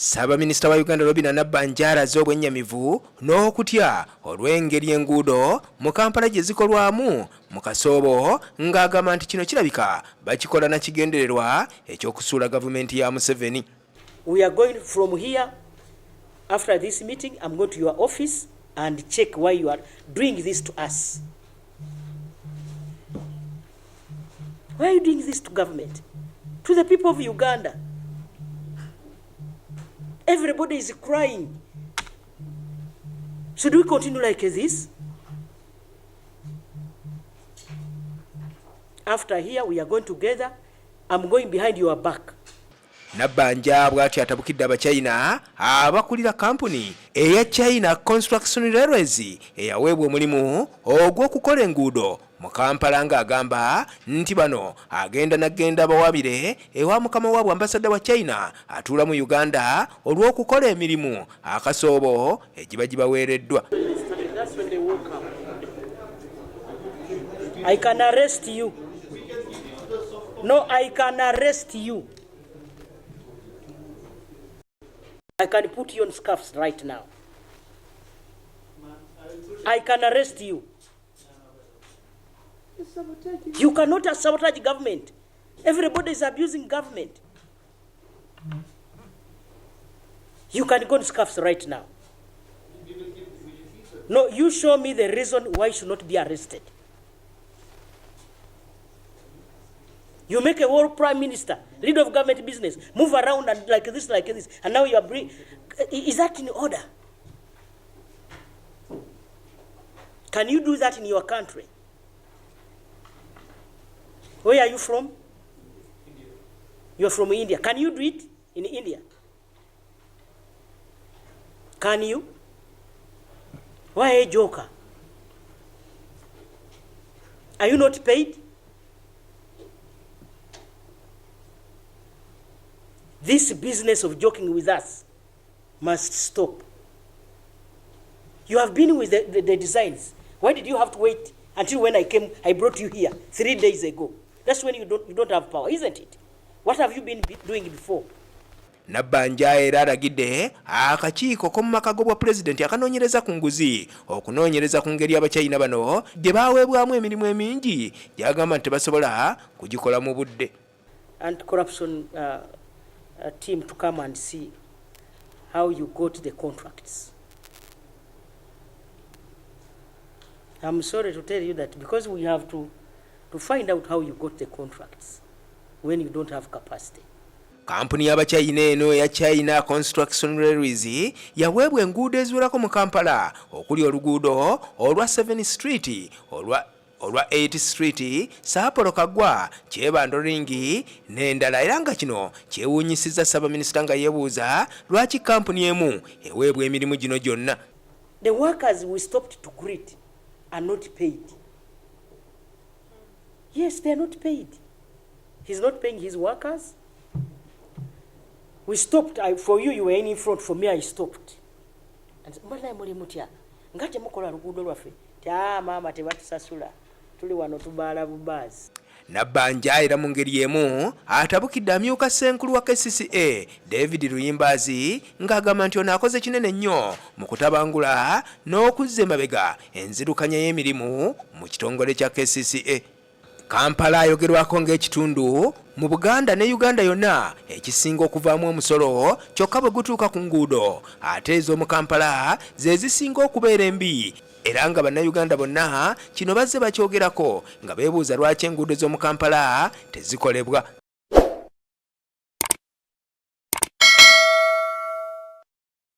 Ssaabaminisita wa Uganda Robina Nabbanja alaze obwennyamivu n'okutya olw'engeri enguudo mu Kampala gye zikolwamu mu kasoobo ng'agamba nti kino kirabika bakikola na kigendererwa ekyokusuula gavumenti ya Museveni. We are going from here. After this meeting, I'm going to your office and check why you are doing this to us. Why are you doing this to government? To the people of Uganda? Everybody is crying. Should we continue like this? After here, we are going together. I'm going behind your back. Nabbanja bw'ati atabukidde abachina abakulira kampuni eya China Contractors eyaweebwa omulimu ogw'okukola enguudo mu Kampala ng'agamba nti bano agenda nagenda abawabire ewa mukama waabwe ambasada wa China atuula mu Uganda olw'okukola emirimu akasoobo egiba gibaweereddwa. I can arrest you. No, I can arrest you. I can put you on scuffs right now. I can arrest you. You cannot sabotage government. Everybody is abusing government. You can go on scuffs right now. No, you show me the reason why you should not be arrested. You make a world prime minister, leader of government business, move around and like this, and now you are bringing. Is that in order? Can you do that in your country? Where are you from? India. You are from India. Can you do it in India? Can you? Why a joker? Are you not paid? This business of joking with us must stop. You have been with the designs. Why did you have to wait until when I brought you here 3 days ago? That's when you don't have power, isn't it? What have you been doing before? Nabbanja era alagidde akakiiko k'omu maka g'obwa pulezidenti akanoonyereza ku nguzi okunoonyereza ku ngeri abachina bano gye baaweebwamu emirimu emingi gy'agamba nti tebasobola kugikola mu budde. Anti-corruption team to come and see how you got the contracts. I'm sorry to tell you that because we have to find out how you got the contracts when you don't have capacity. Kampuni y'abachina eno ya China Contractors yaweebwa enguudo eziwerako mu Kampala okuli oluguudo olwa 7 Street olwa 8 Street Saapolo Kagwa Kyebando Ringi n'endala era nga kino kyewuunyisizza Ssaabaminisita nga yeebuuza lwaki kampuni emu eweebwa emirimu gino gyonna. The workers we stopped to greet are not paid. Yes, they are not paid. He's not paying his workers. We stopped. For you were in front. For me, I stopped. And mbona mulimu tya ngate mukola luguudo lwaffe mama tebatusasula tuli wano tubaala bubaazi. Nabbanja era mu ngeri emu atabukidde amyuka ssenkulu wa KCCA David Luyimbazi ng'agamba nti ono akoze kinene nnyo mu kutabangula n'okuzza emabega enzirukanya y'emirimu mu kitongole kya KCCA. Kampala ayogerwako ng'ekitundu mu Buganda ne Uganda yonna ekisinga okuvaamu omusolo kyokka bwe gutuuka ku nguudo ate ez'omu Kampala ze zisinga okubeera embi. Era nga bannayuganda bonna kino bazze bakyogerako nga beebuuza lwaki enguudo z'omu Kampala tezikolebwa.